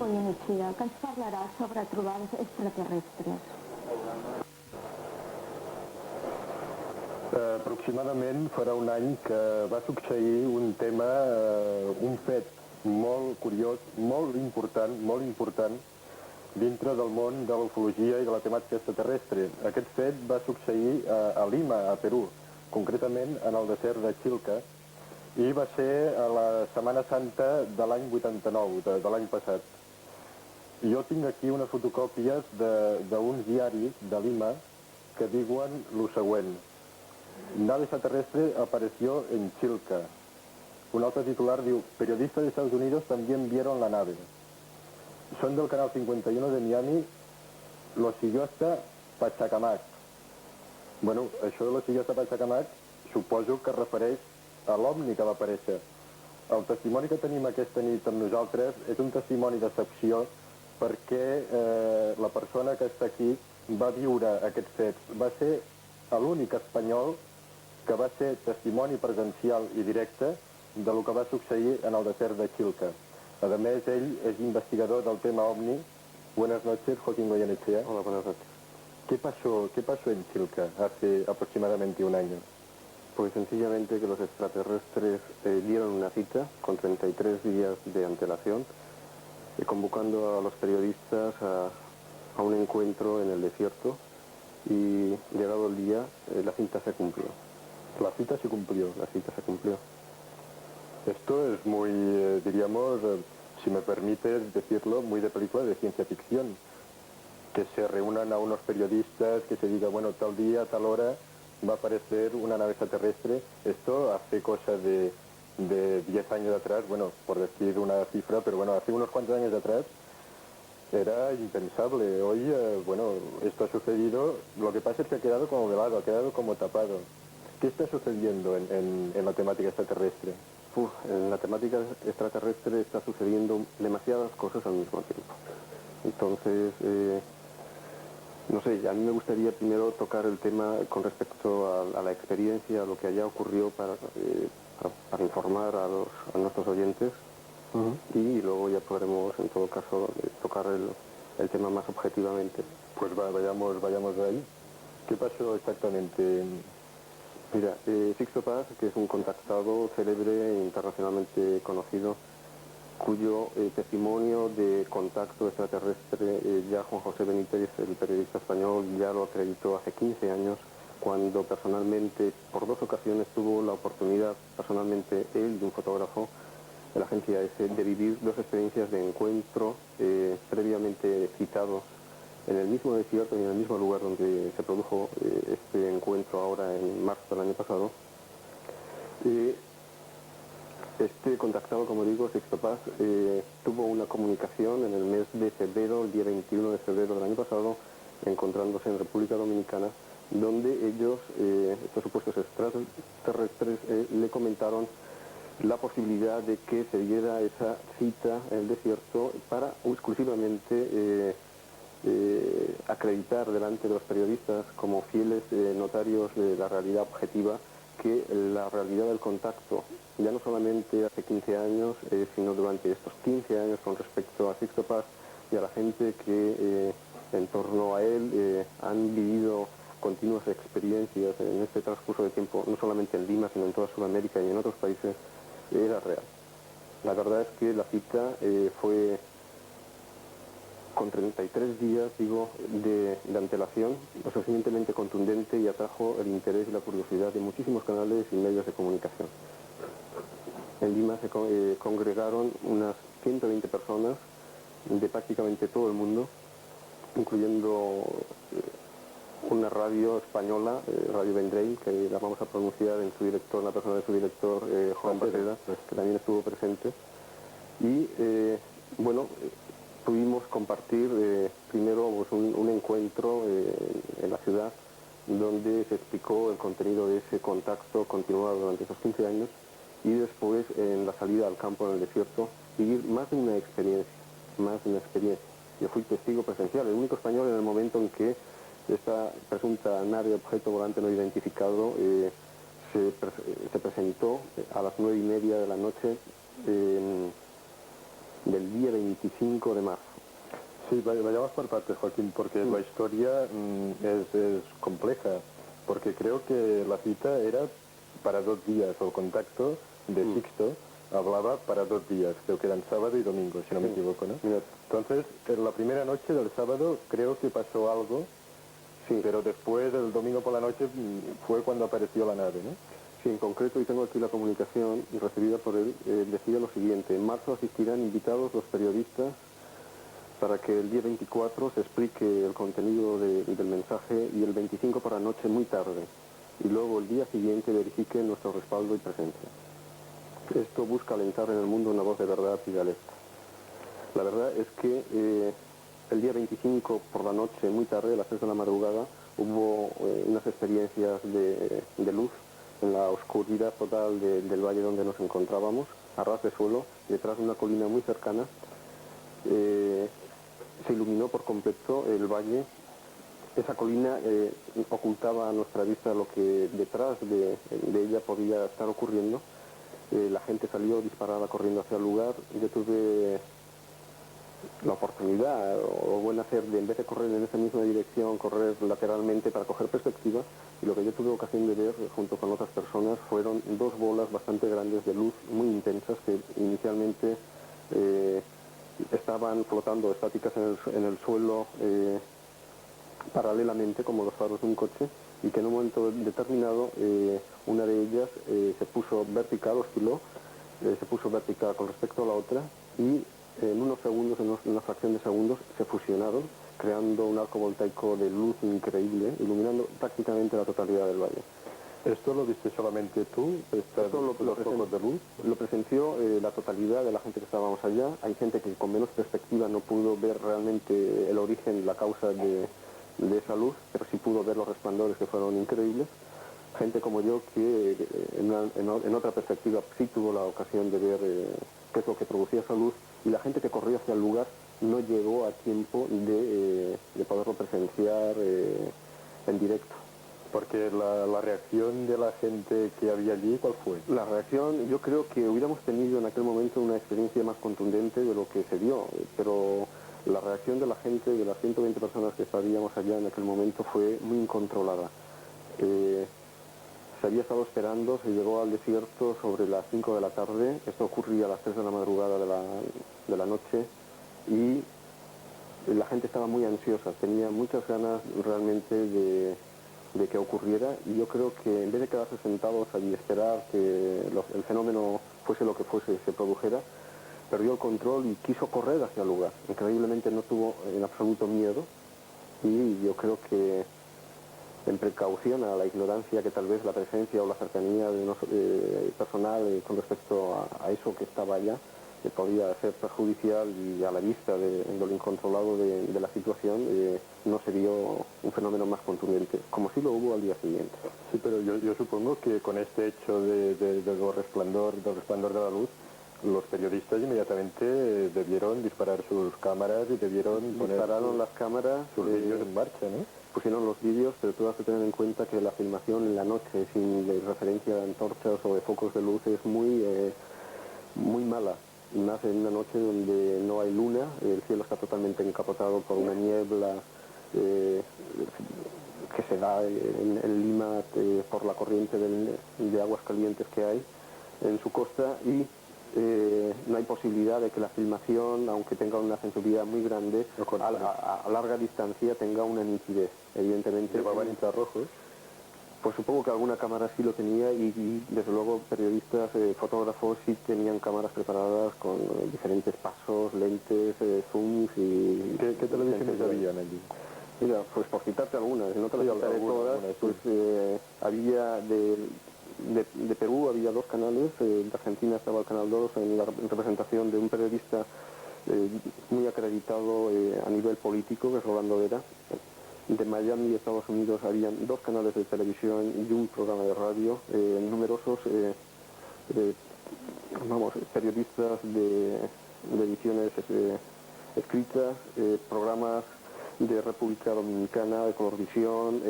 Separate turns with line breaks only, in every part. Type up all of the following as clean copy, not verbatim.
Goyenechea, que ens parlarà sobre trobades extraterrestres.
Aproximadament farà un any que va succeir un tema, un fet molt curiós, molt important, dintre del món de l'ufologia i de la temàtica extraterrestre. Aquest fet va succeir a Lima, a Perú, concretament en el desert de Chilca, i va ser a la Setmana Santa de l'any 89, de l'any passat. Jo tinc aquí unes fotocòpies d'uns diaris de Lima que diuen lo següent: nave extraterrestre apareció en Chilca. Un altre titular diu: periodistas de Estados Unidos también vieron la nave. Son del canal 51 de Miami, lo siguió hasta Pachacamac. Bueno, això de lo siguió hasta Pachacamac suposo que es refereix a l'OVNI que va aparèixer. El testimoni que tenim aquesta nit amb nosaltres és un testimoni d'excepció perquè la persona que està aquí va viure aquests fets. Va ser l'únic espanyol que va ser testimoni presencial i directe de lo que va succeir en el desert de Chilca. A més, ell és investigador del tema OVNI. Buenas noches, Joaquín Goyenechea.
Hola, buenas noches.
¿Qué pasó en Chilca hace aproximadamente un año?
Pues sencillamente que los extraterrestres dieron una cita con 33 días de antelación, convocando a los periodistas a un encuentro en el desierto, y llegado el día, la cita se cumplió.
La cita se cumplió.
La cita se cumplió.
Esto es muy, diríamos, si me permites decirlo, muy de película de ciencia ficción. Que se reúnan a unos periodistas, que se diga, bueno, tal día, tal hora, va a aparecer una nave extraterrestre. Esto hace cosa de 10 años atrás, bueno, por decir una cifra, pero bueno, hace unos cuantos años atrás era impensable. Hoy, bueno, esto ha sucedido, lo que pasa es que ha quedado como velado, ha quedado como tapado. ¿Qué está sucediendo en la temática extraterrestre?
En la temática extraterrestre está sucediendo demasiadas cosas al mismo tiempo. Entonces, no sé, a mí me gustaría primero tocar el tema con respecto a la experiencia, a lo que haya ocurrido para informar a nuestros oyentes. Y luego ya podremos, en todo caso, tocar el tema más objetivamente.
Pues vayamos de ahí. ¿Qué pasó exactamente?
Mira, Sixto Paz, que es un contactado célebre e internacionalmente conocido, cuyo testimonio de contacto extraterrestre ya Juan José Benítez, el periodista español, ya lo acreditó hace 15 años, cuando personalmente, por 2 ocasiones, tuvo la oportunidad, personalmente él y un fotógrafo de la agencia S, de vivir 2 experiencias de encuentro previamente citados en el mismo desierto y en el mismo lugar donde se produjo este encuentro ahora en marzo del año pasado. Este contactado, como digo, Sixto Paz, tuvo una comunicación en el mes de febrero, el día 21 de febrero del año pasado, encontrándose en República Dominicana, donde ellos, estos supuestos extraterrestres, le comentaron la posibilidad de que se diera esa cita en el desierto para exclusivamente acreditar delante de los periodistas, como fieles notarios de la realidad objetiva, que la realidad del contacto, ya no solamente hace 15 años, sino durante estos 15 años con respecto a Sixto Paz y a la gente que en torno a él han vivido continuas experiencias en este transcurso de tiempo, no solamente en Lima, sino en toda Sudamérica y en otros países, era real. La verdad es que la cita fue con 33 días, digo, de antelación, lo suficientemente contundente, y atrajo el interés y la curiosidad de muchísimos canales y medios de comunicación. En Lima se congregaron unas 120 personas de prácticamente todo el mundo, incluyendo una radio española, Radio Vendrell, que la vamos a pronunciar en su director, la persona de su director, Juan Pereda, que también estuvo presente. Y bueno, pudimos compartir primero pues, un encuentro en la ciudad, donde se explicó el contenido de ese contacto continuado durante esos 15 años, y después en la salida al campo en el desierto, vivir más de una experiencia. Yo fui testigo presencial, el único español en el momento en que esta presunta nave objeto volante no identificado se presentó a las 9:30 de la noche del día 25 de marzo.
Sí, vayamos por partes, Joaquín, porque la historia es compleja, porque creo que la cita era para 2 días, o el contacto de Sixto hablaba para 2 días, creo que eran sábado y domingo, si no me equivoco, ¿no?
Mira,
Entonces, en la primera noche del sábado creo que pasó algo, pero después, el domingo por la noche, fue cuando apareció la nave, ¿no?
sí, en concreto, y tengo aquí la comunicación recibida por él, decía lo siguiente: en marzo asistirán invitados los periodistas para que el día 24 se explique el contenido del mensaje y el 25 por la noche muy tarde, y luego el día siguiente verifiquen nuestro respaldo y presencia. Esto busca alentar en el mundo una voz de verdad y de alerta. La verdad es que el día 25 por la noche, muy tarde, a las 3 de la madrugada, hubo unas experiencias de luz en la oscuridad total del valle donde nos encontrábamos, a ras de suelo, detrás de una colina muy cercana. Se iluminó por completo el valle. Esa colina ocultaba a nuestra vista lo que detrás de ella podía estar ocurriendo. La gente salió disparada corriendo hacia el lugar. Yo tuve la oportunidad o buen hacer de, en vez de correr en esa misma dirección, correr lateralmente para coger perspectiva, y lo que yo tuve ocasión de ver junto con otras personas fueron 2 bolas bastante grandes de luz muy intensas que inicialmente estaban flotando estáticas en el suelo paralelamente como los faros de un coche, y que en un momento determinado una de ellas se puso vertical, osciló, se puso vertical con respecto a la otra, y en unos segundos, en una fracción de segundos, se fusionaron, creando un arco voltaico de luz increíble, iluminando prácticamente la totalidad del valle.
¿Esto lo viste solamente tú?
Esto
los focos de luz?
lo presenció la totalidad de la gente que estábamos allá. Hay gente que con menos perspectiva no pudo ver realmente el origen, la causa de esa luz, pero sí pudo ver los resplandores, que fueron increíbles. Gente como yo que en otra perspectiva sí tuvo la ocasión de ver qué es lo que producía esa luz, y la gente que corrió hacia el lugar no llegó a tiempo de poderlo presenciar en directo.
Porque la reacción de la gente que había allí, ¿cuál fue?
La reacción, yo creo que hubiéramos tenido en aquel momento una experiencia más contundente de lo que se dio, pero la reacción de la gente, de las 120 personas que estaríamos allá en aquel momento, fue muy incontrolada. Se había estado esperando, se llegó al desierto sobre las 5 de la tarde, esto ocurría a las 3 de la madrugada de la noche, y la gente estaba muy ansiosa, tenía muchas ganas realmente de que ocurriera, y yo creo que en vez de quedarse sentados allí y esperar que el fenómeno fuese lo que fuese, se produjera, perdió el control y quiso correr hacia el lugar. Increíblemente no tuvo en absoluto miedo, y yo creo que en precaución a la ignorancia que tal vez la presencia o la cercanía personal con respecto a eso que estaba allá podía ser perjudicial, y a la vista de lo incontrolado de la situación no se dio un fenómeno más contundente, como sí lo hubo al día siguiente.
Sí, pero yo supongo que con este hecho del resplandor de la luz, los periodistas inmediatamente debieron disparar sus cámaras y debieron poner
Dispararon las cámaras,
sus vídeos en marcha, ¿no?
pusieron los vídeos, pero tú has de tener en cuenta que la filmación en la noche sin referencia a antorchas o de focos de luz es muy mala. Más en una noche donde no hay luna, el cielo está totalmente encapotado por una niebla que se da en Lima por la corriente de aguas calientes que hay en su costa, y no hay posibilidad de que la filmación, aunque tenga una sensibilidad muy grande, a larga distancia tenga una nitidez. Evidentemente,
¿Llevaban infrarrojos?
pues supongo que alguna cámara sí lo tenía, y desde luego periodistas, fotógrafos sí tenían cámaras preparadas con diferentes pasos, lentes, zooms y...
¿Qué televisiones habían allí?
Mira, pues por citarte algunas, no te las citaré todas, pues había de Perú había 2 canales, de Argentina estaba el Canal 2 en la representación de un periodista muy acreditado a nivel político, que es Rolando Vera. De Miami, Estados Unidos, habían 2 canales de televisión y un programa de radio, numerosos periodistas de ediciones escritas, programas de República Dominicana, de Colorvisión,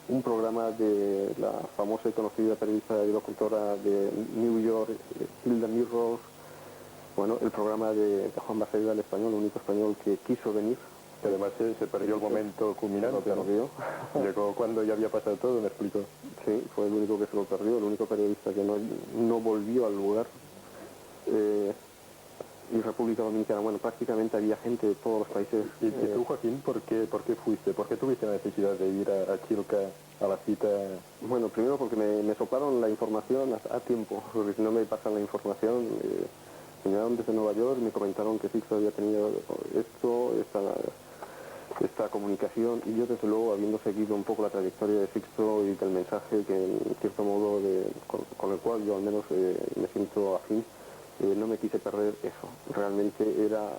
un programa de la famosa y conocida periodista y locutora de New York, Hilda Mirrors, Bueno, el programa de Juan Baselga, el español, el único español que quiso venir.
Además se perdió el momento culminante,
Lo perdió.
¿no? Llegó cuando ya había pasado todo, me explicó.
Sí, fue el único que se lo perdió, el único periodista que no volvió al lugar. Y República Dominicana, bueno, prácticamente había gente de todos los países.
¿Y tú, Joaquín, por qué fuiste? ¿Por qué tuviste la necesidad de ir a Chilca a la cita?
Bueno, primero porque me soplaron la información a tiempo, porque si no me pasan la información, me llamaron desde Nueva York y me comentaron que Sixto había tenido esta comunicación, y yo desde luego, habiendo seguido un poco la trayectoria de Sixto y del mensaje que en cierto modo con el cual yo al menos me siento afín, no me quise perder eso. Realmente era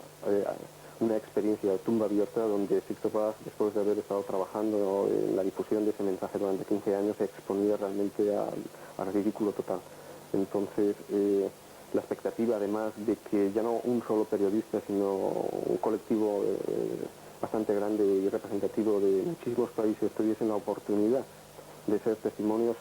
una experiencia de tumba abierta donde Sixto Paz, después de haber estado trabajando en la difusión de ese mensaje durante 15 años, se exponía realmente al ridículo total. Entonces, la expectativa, además de que ya no un solo periodista, sino un colectivo bastante grande y representativo de muchísimos países tuviesen la oportunidad de ser testimonios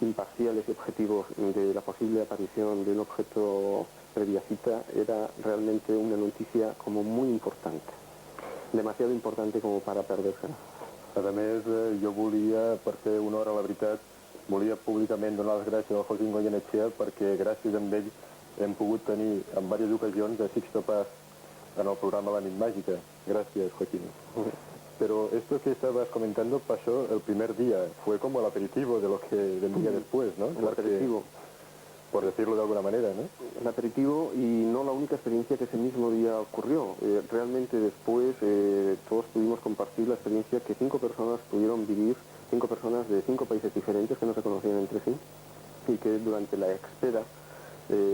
imparciales y objetivos de la posible aparición de un objeto previa cita, era realmente una noticia como muy importante, demasiado importante como para perdérsela.
A més, jo volia, per fer honor a la veritat, volia públicament donar les gràcies al Joaquín Goyenechea perquè gràcies a ell hem pogut tenir en diverses ocasions a Sixto Paz en el programa La Nit Màgica. Gràcies, Joaquín. Pero esto que estabas comentando pasó el primer día, fue como el aperitivo de lo que vendría después, ¿no?
El aperitivo.
Por decirlo de alguna manera, ¿no?
El aperitivo, y no la única experiencia que ese mismo día ocurrió. Realmente después todos pudimos compartir la experiencia que 5 personas pudieron vivir, 5 personas de 5 países diferentes que no se conocían entre sí, y que durante la espera,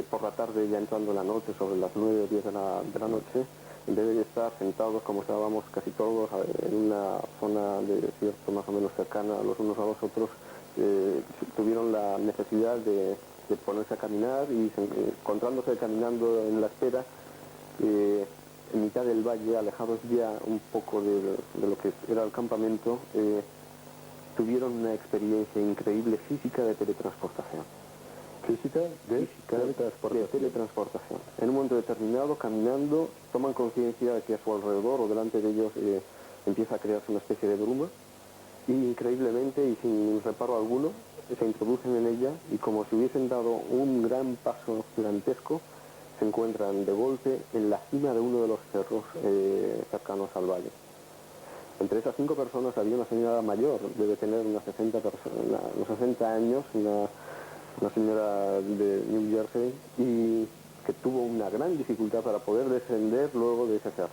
por la tarde, ya entrando en la noche, sobre las 9 o 10 de la noche, en vez de estar sentados como estábamos casi todos en una zona de desierto más o menos cercana los unos a los otros, tuvieron la necesidad de ponerse a caminar y encontrándose caminando en la espera, en mitad del valle, alejados ya un poco de lo que era el campamento, tuvieron una experiencia increíble física de teletransportación.
Física de
teletransportación. En un momento determinado, caminando, toman conciencia de que a su alrededor o delante de ellos empieza a crearse una especie de bruma, y increíblemente y sin reparo alguno se introducen en ella, y como si hubiesen dado un gran paso gigantesco, se encuentran de golpe en la cima de uno de los cerros cercanos al valle. Entre esas 5 personas había una señora mayor, debe tener unos 60 años, una señora de New Jersey, y que tuvo una gran dificultad para poder descender luego de ese cerro.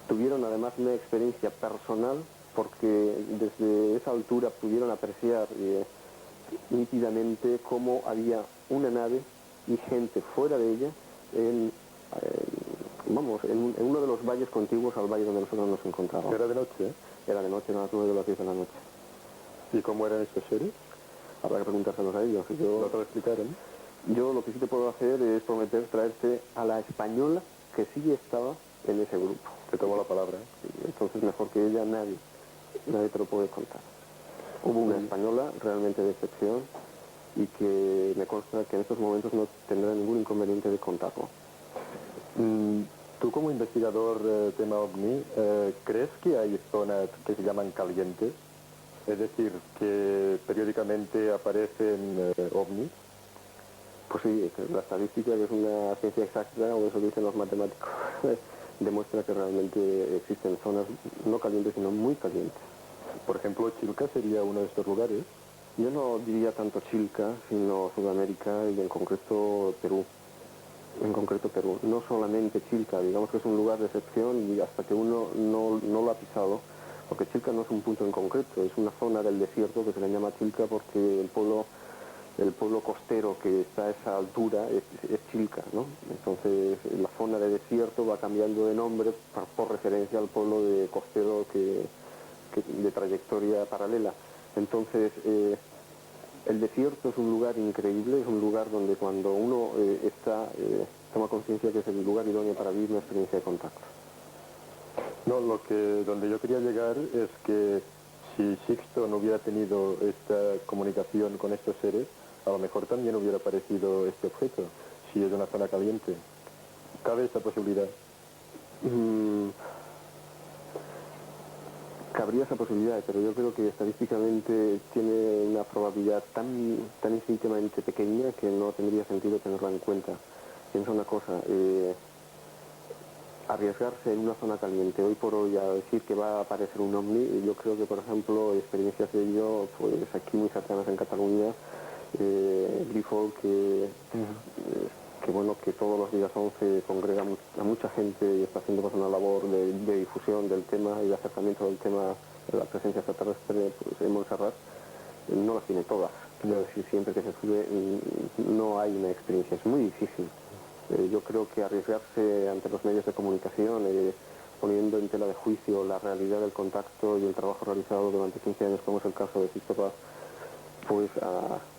Tuvieron además una experiencia personal, porque desde esa altura pudieron apreciar nítidamente cómo había una nave y gente fuera de ella en uno de los valles contiguos al valle donde nosotros nos encontrábamos.
Era de noche, ¿eh?
Era de noche, eran las 9 de las 10 de la noche.
¿Y cómo eran estos seres?
Habrá que preguntárselos a ellos.
¿No te lo explicaron?
Yo lo que sí te puedo hacer es prometer traerte a la española que sí estaba en ese grupo.
Te tomo la palabra.
Entonces, mejor que ella, nadie te lo puede contar. Hubo una española realmente de excepción y que me consta que en estos momentos no tendrá ningún inconveniente de contarlo.
Tú como investigador tema OVNI, ¿crees que hay zonas que se llaman calientes? Es decir, que periódicamente aparecen OVNIs.
Pues sí, la estadística, que es una ciencia exacta, o eso dicen los matemáticos, demuestra que realmente existen zonas no calientes, sino muy calientes.
Por ejemplo, Chilca sería uno de estos lugares.
Yo no diría tanto Chilca, sino Sudamérica y en concreto Perú. No solamente Chilca, digamos que es un lugar de excepción y hasta que uno no lo ha pisado, porque Chilca no es un punto en concreto, es una zona del desierto que se le llama Chilca porque el pueblo costero que está a esa altura es Chilca, ¿no? Entonces la zona de desierto va cambiando de nombre por referencia al pueblo de costero de trayectoria paralela. Entonces el desierto es un lugar increíble, es un lugar donde cuando uno toma conciencia que es el lugar idóneo para vivir una experiencia de contacto.
No, donde yo quería llegar es que si Sixto no hubiera tenido esta comunicación con estos seres, a lo mejor también hubiera aparecido este objeto. si es una zona caliente. ¿Cabe esa posibilidad?
Cabría esa posibilidad, pero yo creo que estadísticamente tiene una probabilidad tan infinitamente pequeña que no tendría sentido tenerla en cuenta. Piensa una cosa, arriesgarse en una zona caliente hoy por hoy a decir que va a aparecer un ovni, yo creo que, por ejemplo, experiencias de ello, pues aquí muy cercanas en Cataluña, Grifol, que bueno, que todos los días 11 congrega a mucha gente y está haciendo pues una labor de difusión del tema y de acercamiento del tema de la presencia extraterrestre pues, en Montserrat, no las tiene todas. Quiero decir, siempre que se sube no hay una experiencia, es muy difícil. Yo creo que arriesgarse ante los medios de comunicación, poniendo en tela de juicio la realidad del contacto y el trabajo realizado durante 15 años, como es el caso de Sixto Paz, pues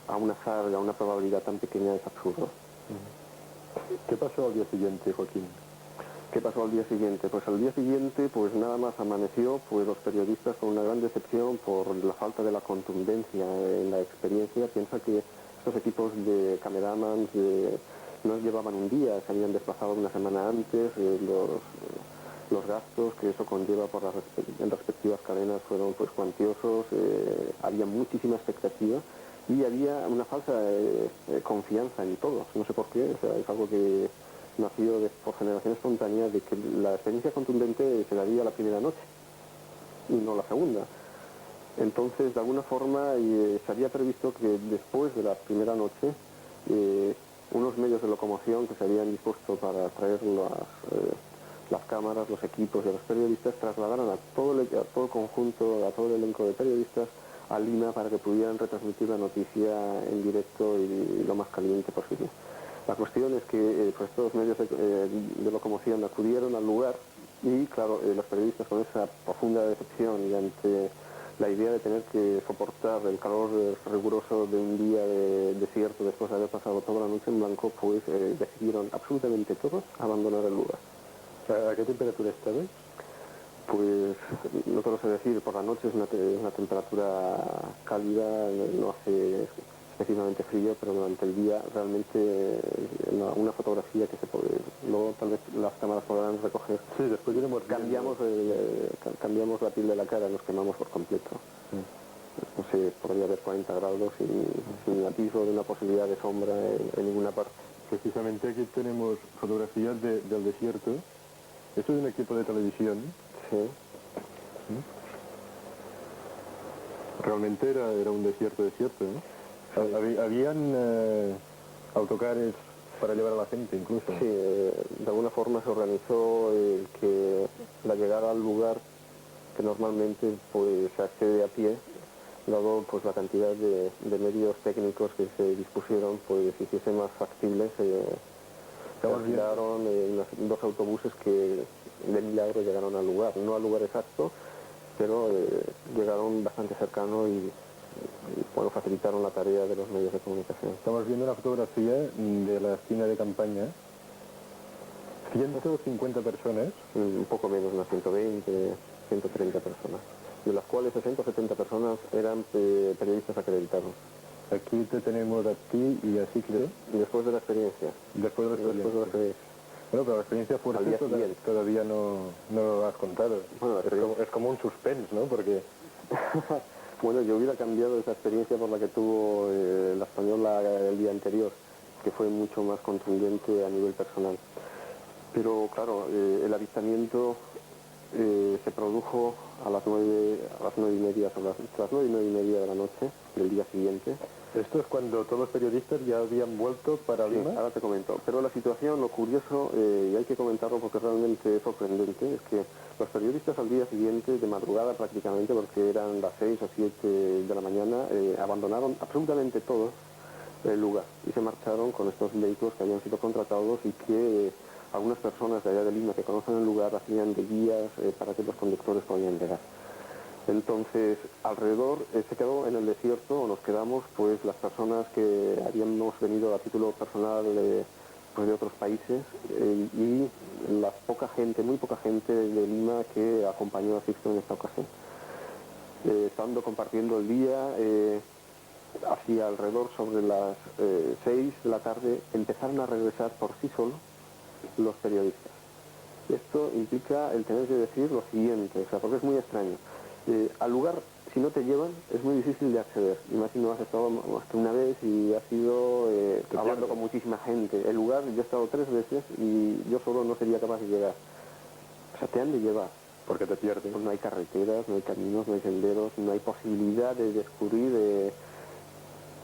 a un azar y a una probabilidad tan pequeña es absurdo.
¿Qué pasó al día siguiente, Joaquín?
¿Qué pasó al día siguiente? Pues al día siguiente, pues nada más amaneció, pues los periodistas con una gran decepción por la falta de la contundencia en la experiencia. Piensa que estos equipos de cameramans no llevaban un día, se habían desplazado una semana antes, los gastos que eso conlleva por en respectivas cadenas fueron pues cuantiosos, había muchísima expectativa y había una falsa confianza en todos, no sé por qué, o sea, es algo que nació por generación espontánea de que la experiencia contundente se daría la primera noche y no la segunda. Entonces, de alguna forma, se había previsto que después de la primera noche, unos medios de locomoción que se habían dispuesto para traer las cámaras, los equipos y a los periodistas trasladaran a todo el conjunto, a todo el elenco de periodistas a Lima para que pudieran retransmitir la noticia en directo y lo más caliente posible. La cuestión es que pues, estos medios de locomoción acudieron al lugar y, claro, los periodistas con esa profunda decepción y ante la idea de tener que soportar el calor riguroso de un día de desierto después de haber pasado toda la noche en blanco, pues decidieron absolutamente todos abandonar el lugar.
¿A qué temperatura estabais?
Pues no te lo sé decir, por la noche es una temperatura cálida, no hace excesivamente frío, pero durante el día realmente una fotografía que se puede, luego tal vez las cámaras podrán recoger.
Sí, después iremos
cambiamos la piel de la cara, nos quemamos por completo. No sé, podría haber 40 grados sin atisbo de una posibilidad de sombra en ninguna parte.
Precisamente aquí tenemos fotografías del desierto. Esto es un equipo de televisión.
Sí.
Realmente era un desierto, ¿no? Habían autocares para llevar a la gente incluso.
Sí, de alguna forma se organizó que la llegada al lugar que normalmente pues se accede a pie, dado pues la cantidad de medios técnicos que se dispusieron, pues hiciese más factible, se alquilaron dos autobuses que de milagro llegaron al lugar, no al lugar exacto, pero llegaron bastante cercano y bueno, facilitaron la tarea de los medios de comunicación.
Estamos viendo una fotografía de la esquina de campaña. 150 personas.
Un poco menos, unas 120, 130 personas, de las cuales 60 o 70 personas eran periodistas acreditados.
Aquí te tenemos a ti y a Cicle.
Después de la experiencia.
Después de la experiencia. Bueno, pero la experiencia fuerte
Al día siguiente.
todavía no lo has contado.
Bueno,
es como un suspense, ¿no? Porque...
Bueno, yo hubiera cambiado esa experiencia por la que tuvo la española el día anterior, que fue mucho más contundente a nivel personal. Pero claro, el avistamiento se produjo a las 9:30, las 9:30 de la noche del día siguiente.
Esto es cuando todos los periodistas ya habían vuelto para Lima.
Sí, ahora te comento. Pero la situación, lo curioso, y hay que comentarlo porque realmente es sorprendente, es que los periodistas al día siguiente, de madrugada prácticamente, porque eran las 6 o 7 de la mañana, abandonaron absolutamente todos el lugar y se marcharon con estos vehículos que habían sido contratados y que algunas personas de allá de Lima que conocen el lugar hacían de guías para que los conductores podían llegar. Entonces, alrededor se quedó en el desierto, o nos quedamos, pues las personas que habíamos venido a título personal pues, de otros países y la poca gente, muy poca gente de Lima que acompañó a Sixto en esta ocasión. Estando compartiendo el día, hacia alrededor sobre las 6 de la tarde, empezaron a regresar por sí solos los periodistas. Esto implica el tener que decir lo siguiente, o sea, porque es muy extraño. Al lugar, si no te llevan, es muy difícil de acceder. Y más si no has estado más que una vez y has ido hablando con muchísima gente. El lugar, yo he estado 3 veces y yo solo no sería capaz de llegar. O sea, te han de llevar.
Porque te pierdes.
Pues no hay carreteras, no hay caminos, no hay senderos, no hay posibilidad de descubrir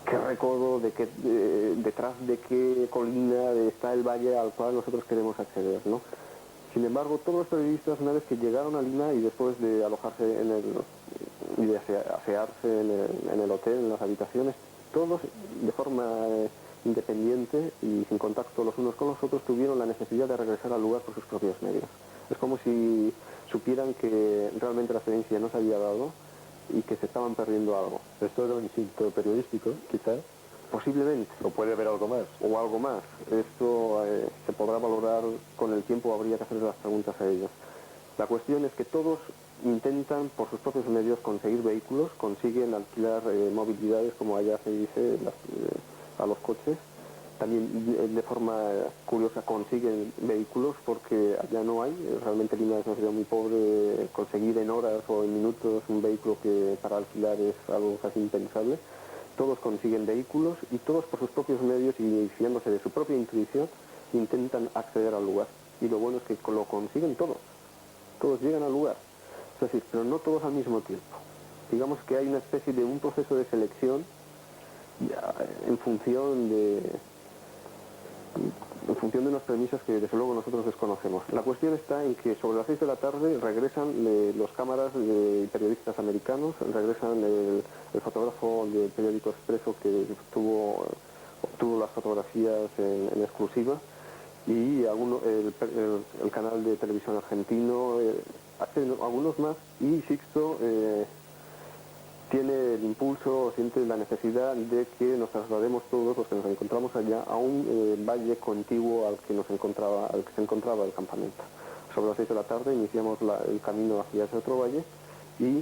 qué recodo, detrás de qué colina está el valle al cual nosotros queremos acceder, ¿no? Sin embargo, todos los periodistas, una vez que llegaron a Lima y después de alojarse y de asearse en el hotel, en las habitaciones, todos de forma independiente y sin contacto los unos con los otros tuvieron la necesidad de regresar al lugar por sus propios medios. Es como si supieran que realmente la experiencia no se había dado y que se estaban perdiendo algo.
Esto era un instinto periodístico, quizás.
Posiblemente.
¿O puede haber algo más?
O algo más. Esto se podrá valorar con el tiempo, habría que hacer las preguntas a ellos. La cuestión es que todos intentan por sus propios medios conseguir vehículos, consiguen alquilar movilidades, como allá se dice, a los coches. También de forma curiosa consiguen vehículos porque allá no hay. Realmente Lima es una ciudad muy pobre, conseguir en horas o en minutos un vehículo que para alquilar es algo casi impensable. Todos consiguen vehículos y todos por sus propios medios y fiándose de su propia intuición intentan acceder al lugar. Y lo bueno es que lo consiguen todos. Todos llegan al lugar. Es decir, pero no todos al mismo tiempo. Digamos que hay una especie de un proceso de selección en función de unas premisas que desde luego nosotros desconocemos. La cuestión está en que sobre las 6 de la tarde regresan los cámaras de periodistas americanos, regresan el fotógrafo del periódico Expreso que obtuvo las fotografías en exclusiva y el canal de televisión argentino, algunos más, y Sixto tiene el impulso, siente la necesidad de que nos traslademos todos los que nos encontramos allá a un valle contiguo al que se encontraba el campamento. Sobre las 6 de la tarde iniciamos el camino hacia ese otro valle y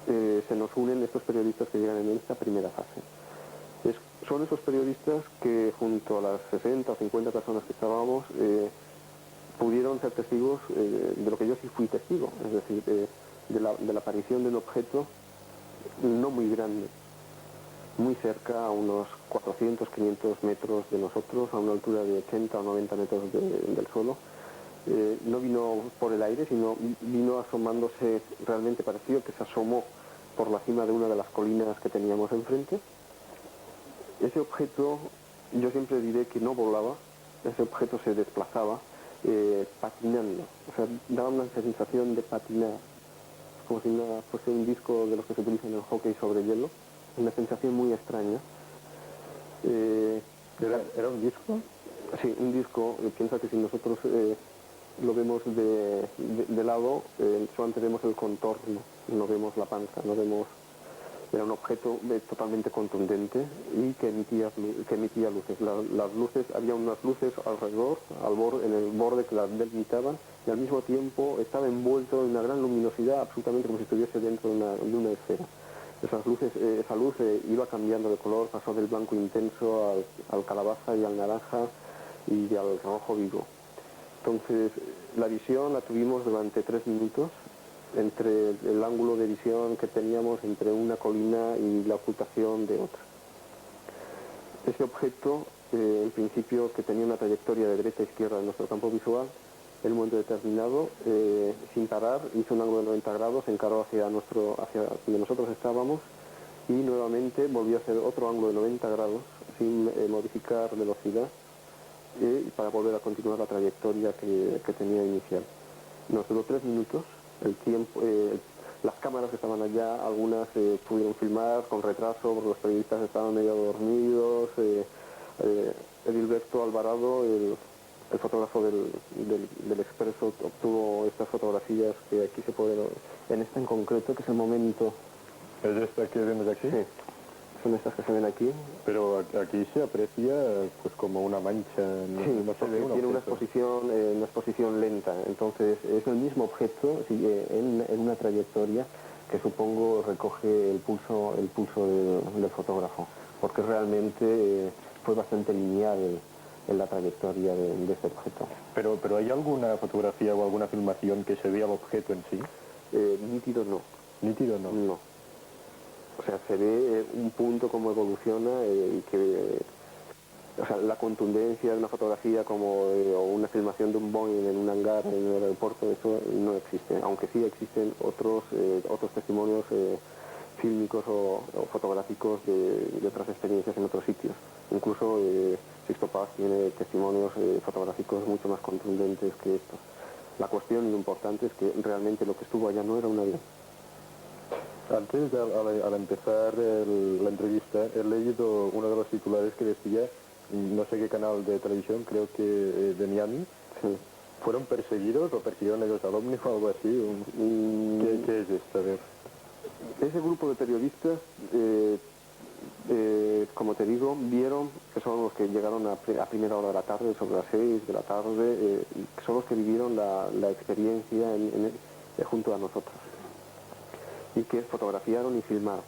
se nos unen estos periodistas que llegan en esta primera fase. Son esos periodistas que junto a las 60 o 50 personas que estábamos pudieron ser testigos de lo que yo sí fui testigo, es decir, de la aparición de un objeto no muy grande, muy cerca, a unos 400, 500 metros de nosotros, a una altura de 80 o 90 metros del suelo. No vino por el aire, sino vino asomándose, realmente pareció que se asomó por la cima de una de las colinas que teníamos enfrente. Ese objeto, yo siempre diré que no volaba, ese objeto se desplazaba patinando, o sea, daba una sensación de patinar, como si fuese un disco de los que se utilizan en el hockey sobre hielo, una sensación muy extraña.
¿Era un disco?
Sí, un disco. Piensa que si nosotros lo vemos de lado, solamente vemos el contorno, no vemos la panza, no vemos... Era un objeto totalmente contundente y que emitía luces. Las luces, había unas luces alrededor, en el borde que las delimitaban, y al mismo tiempo estaba envuelto en una gran luminosidad, absolutamente como si estuviese dentro de una esfera. Esa luz iba cambiando de color, pasó del blanco intenso al calabaza y al naranja y al rojo vivo. Entonces, la visión la tuvimos durante 3 minutos, entre el ángulo de visión que teníamos entre una colina y la ocultación de otra. Ese objeto, en principio, que tenía una trayectoria de derecha a izquierda en nuestro campo visual, en un momento determinado, sin parar, hizo un ángulo de 90 grados, encaró hacia donde nosotros estábamos y nuevamente volvió a hacer otro ángulo de 90 grados sin modificar velocidad para volver a continuar la trayectoria que tenía inicial. Nos duró 3 minutos. El tiempo, las cámaras que estaban allá, algunas pudieron filmar con retraso porque los periodistas estaban medio dormidos. Edilberto Alvarado, el fotógrafo del Expreso, obtuvo estas fotografías que aquí se pueden, en esta en concreto, que es el momento.
¿Es esta que vemos aquí?
Sí, son estas que se ven aquí.
Pero aquí se aprecia pues como una mancha, no se ve un
tiene
objeto.
una exposición lenta, entonces es el mismo objeto, sigue en una trayectoria, que supongo recoge el pulso del fotógrafo, porque realmente fue bastante lineal en la trayectoria de este objeto.
Pero ¿hay alguna fotografía o alguna filmación que se vea el objeto en sí?
Nítido no.
Nítido no.
No. O sea, se ve un punto cómo evoluciona y que... O sea, la contundencia de una fotografía como o una filmación de un Boeing en un hangar en el aeropuerto, eso no existe, aunque sí existen otros testimonios fílmicos o fotográficos de otras experiencias en otros sitios. Incluso Sixto Paz tiene testimonios fotográficos mucho más contundentes que estos. La cuestión y lo importante es que realmente lo que estuvo allá no era un avión.
Antes, al empezar la entrevista, he leído uno de los titulares que decía, no sé qué canal de televisión, creo que de Miami,
Sí.
¿fueron perseguidos o persiguieron ellos al ovni o algo así? ¿Qué es esto? A ver.
Ese grupo de periodistas, como te digo, vieron que son los que llegaron a primera hora de la tarde, sobre las 6 de la tarde, son los que vivieron la experiencia junto a nosotros y que fotografiaron y filmaron.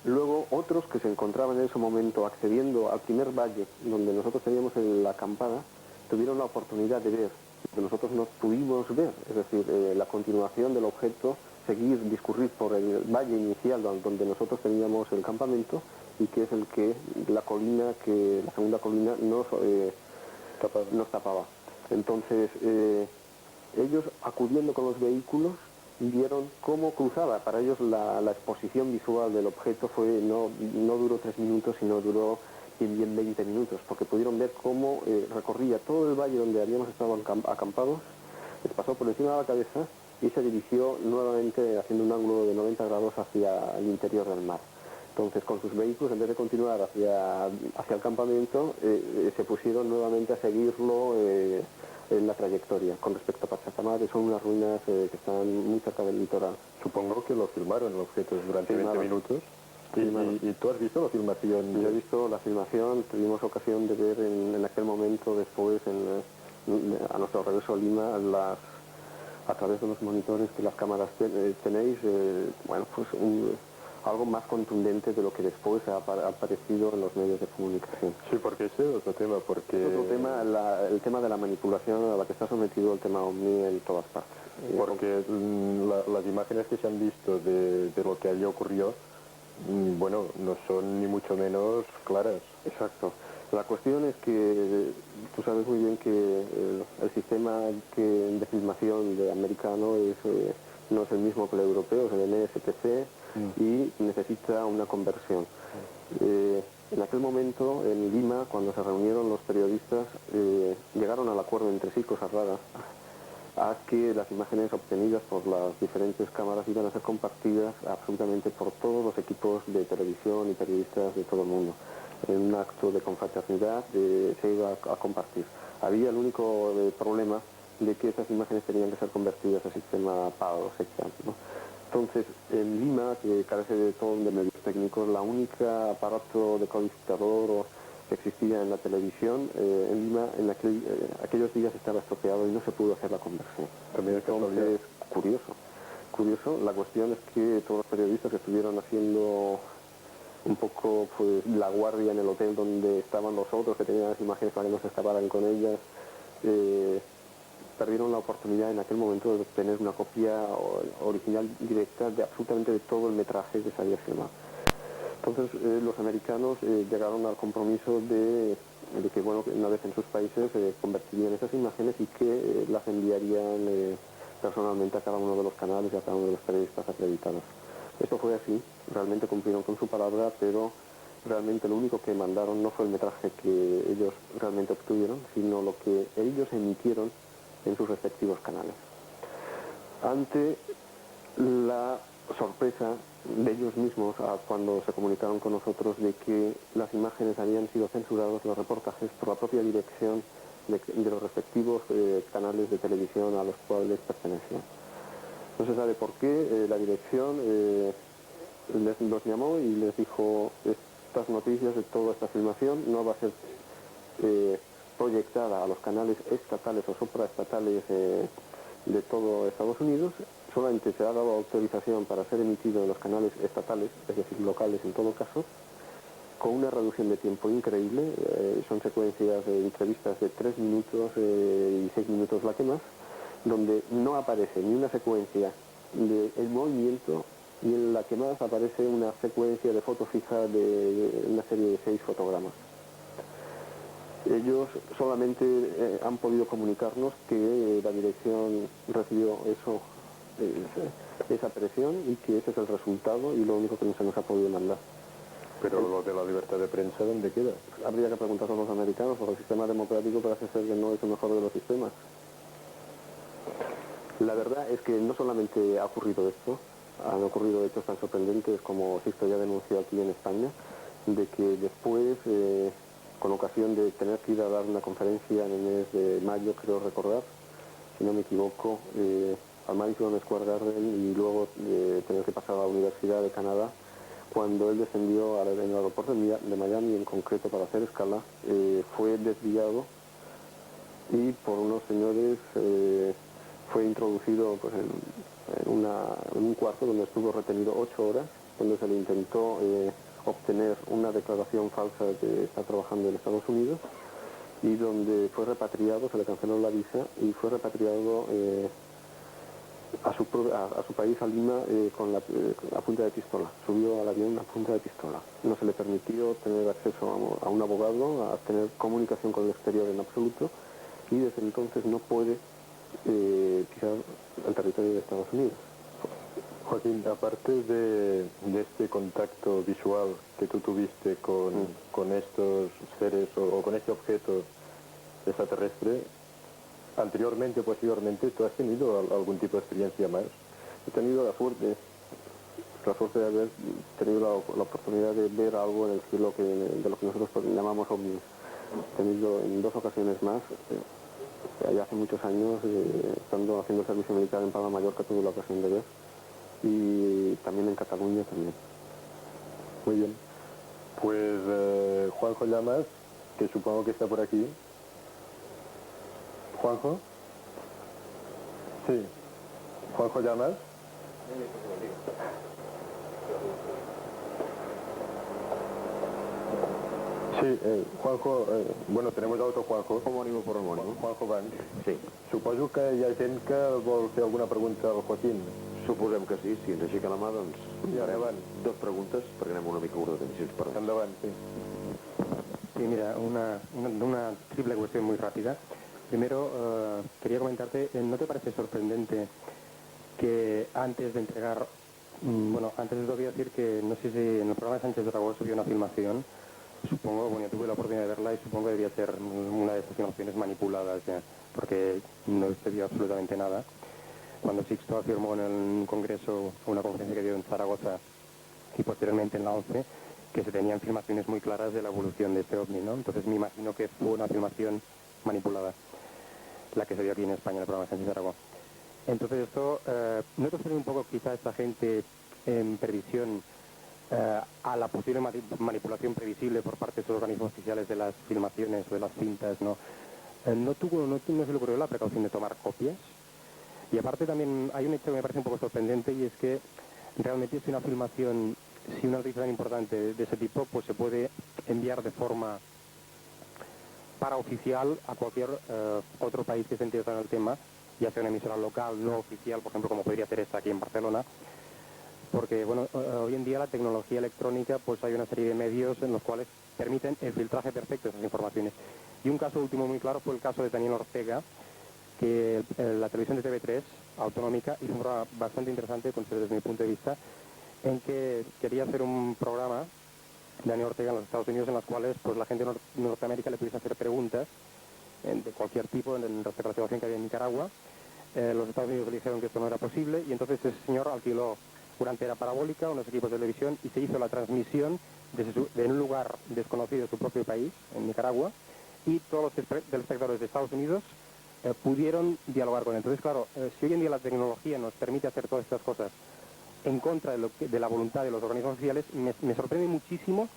Luego otros que se encontraban en ese momento accediendo al primer valle donde nosotros teníamos la acampada, tuvieron la oportunidad de ver lo que nosotros no pudimos ver, es decir, la continuación del objeto, discurrir por el valle inicial donde nosotros teníamos el campamento y que es el que la segunda colina nos tapaba. Entonces ellos acudiendo con los vehículos vieron cómo cruzaba. Para ellos la exposición visual del objeto no duró 3 minutos, sino duró bien 20 minutos, porque pudieron ver cómo recorría todo el valle donde habíamos estado acampados, les pasó por encima de la cabeza y se dirigió nuevamente haciendo un ángulo de 90 grados hacia el interior del mar. Entonces, con sus vehículos, en vez de continuar hacia el campamento, se pusieron nuevamente a seguirlo en la trayectoria. Con respecto a Pachacamac, son unas ruinas que están muy cerca del litoral.
Supongo que lo filmaron el objeto durante 20 minutos. ¿Y tú has visto la filmación?
Yo he visto la filmación, tuvimos ocasión de ver en aquel momento después a nuestro regreso a Lima a través de los monitores que las cámaras tenéis, algo más contundente de lo que después ha aparecido en los medios de comunicación.
Sí, porque ese es otro tema,
Otro tema, el tema de la manipulación a la que está sometido el tema OVNI en todas partes.
Porque las imágenes que se han visto de lo que allí ocurrió, bueno, no son ni mucho menos claras.
Exacto. La cuestión es que tú sabes muy bien que el sistema de filmación de americano no es el mismo que el europeo, es el NSPC y necesita una conversión. En aquel momento, en Lima, cuando se reunieron los periodistas, llegaron al acuerdo entre sí, cosas raras, a que las imágenes obtenidas por las diferentes cámaras iban a ser compartidas absolutamente por todos los equipos de televisión y periodistas de todo el mundo. En un acto de confraternidad se iba a compartir. Había el único problema de que esas imágenes tenían que ser convertidas al sistema PAO, SECAM, ¿no? Entonces, en Lima, que carece de todo de medios técnicos, la única aparato decodificador que existía en la televisión, en Lima, aquellos días estaba estropeado y no se pudo hacer la conversión. Entonces, curioso. La cuestión es que todos los periodistas que estuvieron haciendo un poco pues la guardia en el hotel donde estaban los otros que tenían las imágenes para que no se escaparan con ellas, perdieron la oportunidad en aquel momento de obtener una copia original directa de absolutamente de todo el metraje que se había filmado. Entonces los americanos llegaron al compromiso de que bueno, una vez en sus países convertirían esas imágenes y que las enviarían personalmente a cada uno de los canales y a cada uno de los periodistas acreditados. Esto fue así, realmente cumplieron con su palabra, pero realmente lo único que mandaron no fue el metraje que ellos realmente obtuvieron, sino lo que ellos emitieron en sus respectivos canales. Ante la sorpresa de ellos mismos cuando se comunicaron con nosotros de que las imágenes habían sido censurados, los reportajes, por la propia dirección de los respectivos canales de televisión a los cuales pertenecían. No se sabe por qué, la dirección los llamó y les dijo: estas noticias de toda esta filmación no va a ser proyectada a los canales estatales o supraestatales de todo Estados Unidos, solamente se ha dado autorización para ser emitido en los canales estatales, es decir, locales en todo caso, con una reducción de tiempo increíble. Son secuencias de entrevistas de 3 minutos y 6 minutos la que más, donde no aparece ni una secuencia del movimiento y en la que más aparece una secuencia de foto fija de una serie de 6 fotogramas. Ellos solamente han podido comunicarnos que la dirección recibió esa presión y que ese es el resultado y lo único que no se nos ha podido mandar.
Pero lo de la libertad de prensa, ¿dónde queda?
Habría que preguntar a los americanos, porque el sistema democrático parece ser que no es el mejor de los sistemas. La verdad es que no solamente ha ocurrido esto, han ocurrido hechos tan sorprendentes como Sixto ya denunció aquí en España, de que después, con ocasión de tener que ir a dar una conferencia en el mes de mayo, creo recordar, si no me equivoco, al Madison Square Garden y luego tener que pasar a la Universidad de Canadá, cuando él descendió en el aeropuerto de Miami, en concreto para hacer escala, fue desviado y por unos señores fue introducido pues, en un cuarto donde estuvo retenido 8 horas, donde se le intentó obtener una declaración falsa de que está trabajando en Estados Unidos y donde fue repatriado, se le canceló la visa y fue repatriado a su país, a Lima, a punta de pistola. Subió al avión a punta de pistola. No se le permitió tener acceso a un abogado, a tener comunicación con el exterior en absoluto, y desde entonces no puede pisar el territorio de Estados Unidos.
Joaquín, aparte de este contacto visual que tú tuviste con estos seres o con este objeto extraterrestre, anteriormente o posteriormente, ¿tú has tenido algún tipo de experiencia más?
He tenido la suerte de haber tenido la oportunidad de ver algo en el cielo de lo que nosotros llamamos ovnis. He tenido en 2 ocasiones más, ya hace muchos años, estando haciendo el servicio militar en Palma Mallorca, tuve la ocasión de ver, y también en Cataluña también.
Muy bien. Pues Juanjo Llamas, que supongo que está por aquí. ¿Juanjo? Sí. ¿Juanjo Llamas? Sí, Juanjo, bueno, tenemos a otro Juanjo.
Homònim o por homònim?
Juanjo Van.
Sí.
Suposo que hi ha gent que vol fer alguna pregunta al Joaquín.
Suposem que sí, si ens aixeca la mà, doncs...
I ara van.
2 preguntes, perquè anem una mica curt de temps, si ens permets.
Endavant, sí.
Sí, mira, una triple cuestión muy rápida. Primero, quería comentarte, ¿no te parece sorprendente que antes de entregar, antes de todo voy a decir que no sé si en el programa de Sánchez Dragó subió una filmación, supongo, bueno, yo tuve la oportunidad de verla y supongo que debería ser una de estas filmaciones manipuladas ya, porque no se vio absolutamente nada. Cuando Sixto afirmó en un congreso, una conferencia que dio en Zaragoza y posteriormente en la ONCE, que se tenían filmaciones muy claras de la evolución de este ovni, ¿no? Entonces me imagino que fue una filmación manipulada, la que se dio aquí en España, en el programa Sánchez Aragón. Entonces esto, ¿no te suena un poco quizá esta gente en previsión a la posible manipulación previsible por parte de esos organismos oficiales de las filmaciones o de las cintas, ¿no? ¿No se le ocurrió la precaución de tomar copias? Y aparte también hay un hecho que me parece un poco sorprendente y es que realmente si una filmación, si una noticia tan importante de ese tipo, pues se puede enviar de forma paraoficial a cualquier otro país que esté interesado en el tema, ya sea una emisora local, no oficial, por ejemplo, como podría ser esta aquí en Barcelona, porque bueno, hoy en día la tecnología electrónica, pues hay una serie de medios en los cuales permiten el filtraje perfecto de esas informaciones. Y un caso último muy claro fue el caso de Daniel Ortega, que la televisión de TV3 autonómica hizo un programa bastante interesante, desde mi punto de vista, en que quería hacer un programa, Daniel Ortega, en los Estados Unidos, en los cuales pues la gente de Norteamérica le pudiese hacer preguntas de cualquier tipo respecto a la situación que había en Nicaragua. Los Estados Unidos le dijeron que esto no era posible y entonces ese señor alquiló una antena parabólica, unos equipos de televisión y se hizo la transmisión de un lugar desconocido de su propio país, en Nicaragua, y todos los telespectadores de Estados Unidos pudieron dialogar con él. Entonces, claro, si hoy en día la tecnología nos permite hacer todas estas cosas en contra de la voluntad de los organismos oficiales, me sorprende muchísimo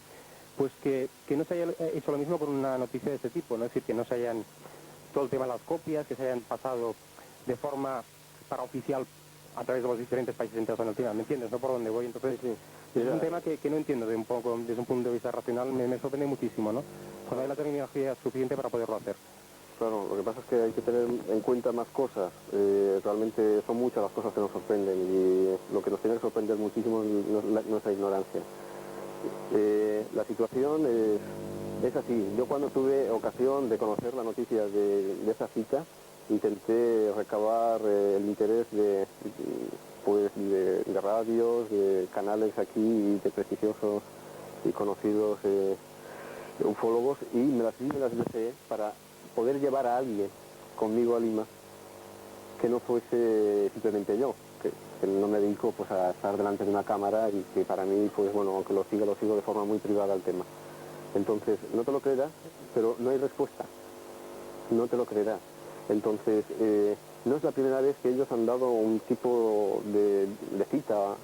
pues que no se haya hecho lo mismo con una noticia de este tipo, ¿no? Es decir, que no se hayan, todo el tema de las copias, que se hayan pasado de forma paraoficial a través de los diferentes países interesados en el tema. ¿Me entiendes? ¿No? Por dónde voy. Entonces, es un tema que no entiendo desde un punto de vista racional. Me sorprende muchísimo, ¿no? Cuando hay la tecnología suficiente para poderlo hacer.
Claro, lo que pasa es que hay que tener en cuenta más cosas. Realmente son muchas las cosas que nos sorprenden y lo que nos tiene que sorprender muchísimo es nuestra ignorancia. La situación es así. Yo cuando tuve ocasión de conocer la noticia de esa cita, intenté recabar el interés de radios, de canales aquí, de prestigiosos y conocidos ufólogos, y me las deseé para poder llevar a alguien conmigo a Lima que no fuese simplemente yo, que no me dedico pues a estar delante de una cámara y que para mí, pues bueno, aunque lo sigo de forma muy privada el tema. Entonces, no te lo creerás, pero no hay respuesta. No te lo creerás. Entonces, no es la primera vez que ellos han dado un tipo de cita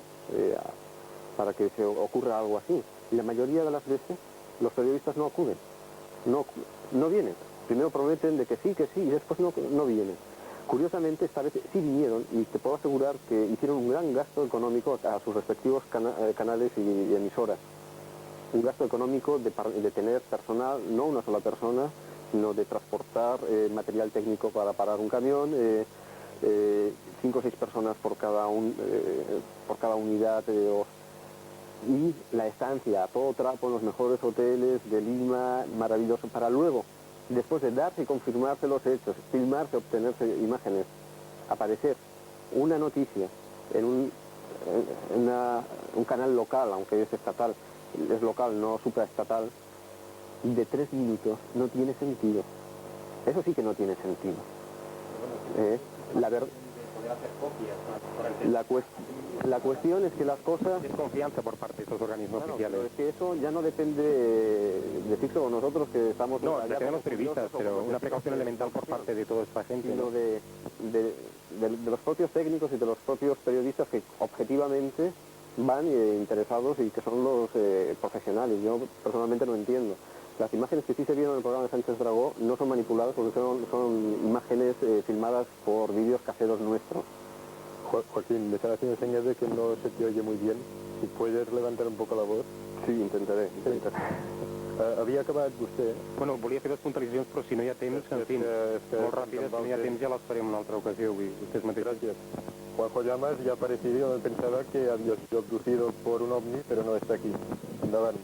para que se ocurra algo así. Y la mayoría de las veces los periodistas no acuden, no vienen. Primero prometen de que sí, y después no vienen. Curiosamente, esta vez sí vinieron y te puedo asegurar que hicieron un gran gasto económico a sus respectivos canales y emisoras. Un gasto económico de tener personal, no una sola persona, sino de transportar material técnico para parar un camión, 5 o 6 personas por cada unidad, y la estancia a todo trapo en los mejores hoteles de Lima, maravilloso, para luego, después de darse y confirmarse los hechos, filmarse, obtenerse imágenes, aparecer una noticia en un canal local, aunque es estatal, es local, no supraestatal, de 3 minutos, no tiene sentido. Eso sí que no tiene sentido. La cuestión es que las cosas...
Desconfianza por parte de estos organismos oficiales.
Pero es que eso ya no depende de Fixo o nosotros que estamos...
No, tenemos periodistas, pero una precaución elemental por parte de toda esta gente.
Sino de los propios técnicos y de los propios periodistas que objetivamente van interesados y que son los profesionales. Yo personalmente no entiendo. Las imágenes que sí se vieron en el programa de Sánchez Dragó no son manipuladas porque son imágenes filmadas por vídeos caseros nuestros.
Joaquín, me están haciendo señas de que no se te oye muy bien. Si puedes levantar un poco la voz.
Sí, intentaré.
Havia acabat vostè?
Bueno, volia fer 2 puntualitzacions, però si no hi ha temps, en fi, molt ràpides, si no hi ha temps ja les farem una altra ocasió, vostès mateixos.
Gracias. Juanjo Llamas ya ha aparecido, pensaba que había sido abducido por un ovni, pero no está aquí. Andaban.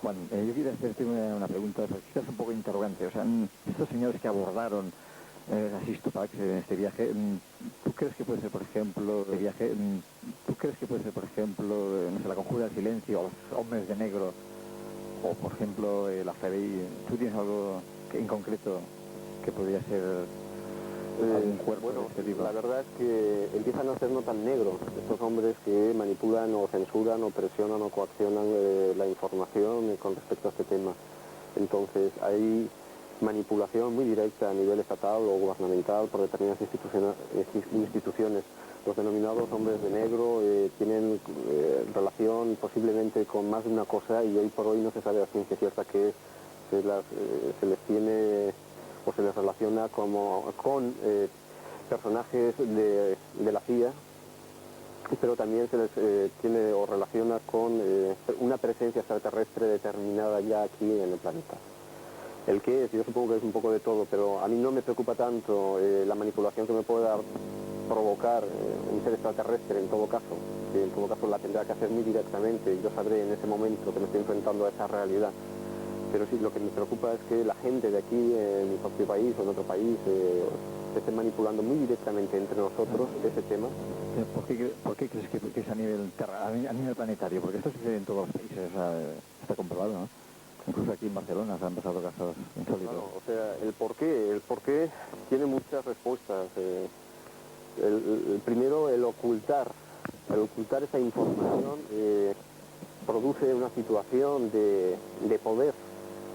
Juan, yo quería hacerte una pregunta, quizás un poco interrogante. O sea, estos señores que abordaron las Histopax en este viaje, ¿tú crees que puede ser, por ejemplo, no sé, la Conjura del Silencio, o los Hombres de Negro, o por ejemplo la FBI? ¿Tú tienes algo en concreto que podría ser algún cuerpo
bueno,
de este tipo?
La verdad es que empiezan a ser no tan negros estos hombres que manipulan o censuran o presionan o coaccionan la información con respecto a este tema. Entonces hay manipulación muy directa a nivel estatal o gubernamental por determinadas instituciones. Los denominados hombres de negro tienen relación posiblemente con más de una cosa y hoy por hoy no se sabe a ciencia cierta que se les tiene o se les relaciona con personajes de la CIA, pero también se les tiene o relaciona con una presencia extraterrestre determinada ya aquí en el planeta. El qué es, yo supongo que es un poco de todo, pero a mí no me preocupa tanto la manipulación que me pueda provocar un ser extraterrestre en todo caso, que en todo caso la tendrá que hacer muy directamente y yo sabré en ese momento que me estoy enfrentando a esa realidad. Pero sí, lo que me preocupa es que la gente de aquí, en mi propio país o en otro país, esté manipulando muy directamente entre nosotros ese tema.
¿Por qué crees que es a nivel planetario? Porque esto sucede en todos los países, o sea, está comprobado, ¿no? Incluso aquí en Barcelona se han pasado casos insólitos.
Claro, o sea, el por qué tiene muchas respuestas. El primero, el ocultar esa información produce una situación de poder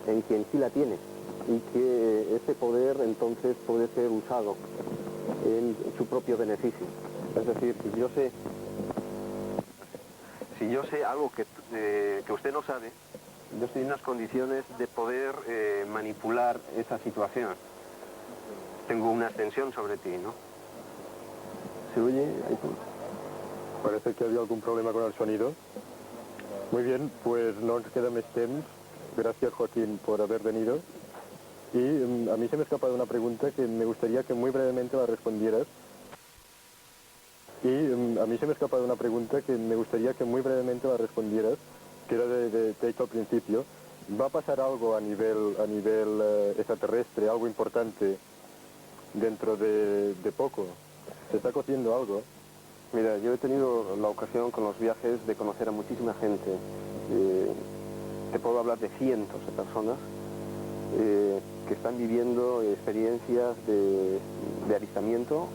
en quien sí la tiene y que ese poder entonces puede ser usado en su propio beneficio. Es decir, si yo sé algo que usted no sabe, yo estoy en unas condiciones de poder manipular esa situación. Tengo una extensión sobre ti, ¿no? ¿Se oye? Ahí.
Parece que había algún problema con el sonido. Muy bien, pues no nos queda más temps. Gracias, Joaquín, por haber venido. Y a mí se me ha escapado una pregunta que me gustaría que muy brevemente la respondieras. Que era de hecho al principio. ¿Va a pasar algo a nivel extraterrestre, algo importante dentro de poco? ¿Se está cociendo algo?
Mira, yo he tenido la ocasión con los viajes de conocer a muchísima gente. Te puedo hablar de cientos de personas que están viviendo experiencias de avistamiento.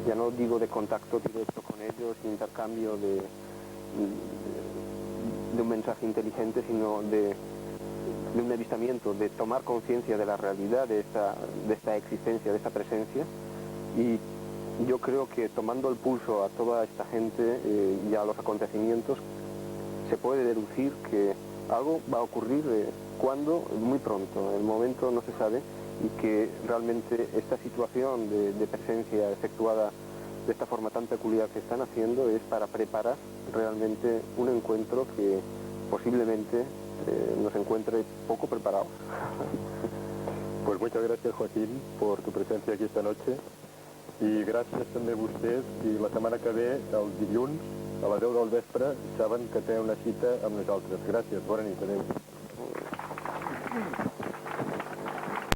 Ya no digo de contacto directo con ellos, intercambio de un mensaje inteligente, sino de un avistamiento, de tomar conciencia de la realidad de esta existencia, de esta presencia. Y yo creo que tomando el pulso a toda esta gente y a los acontecimientos, se puede deducir que algo va a ocurrir cuando, muy pronto, el momento no se sabe, y que realmente esta situación de presencia efectuada de esta forma tan peculiar que están haciendo es para preparar realmente un encuentro que posiblemente nos encuentre poco preparados.
Pues muchas gracias, Joaquín, por tu presencia aquí esta noche. I gràcies també a vostès, i la setmana que ve, el dilluns, a les 10 del vespre, saben que té una cita amb nosaltres. Gràcies, bona nit, adeu.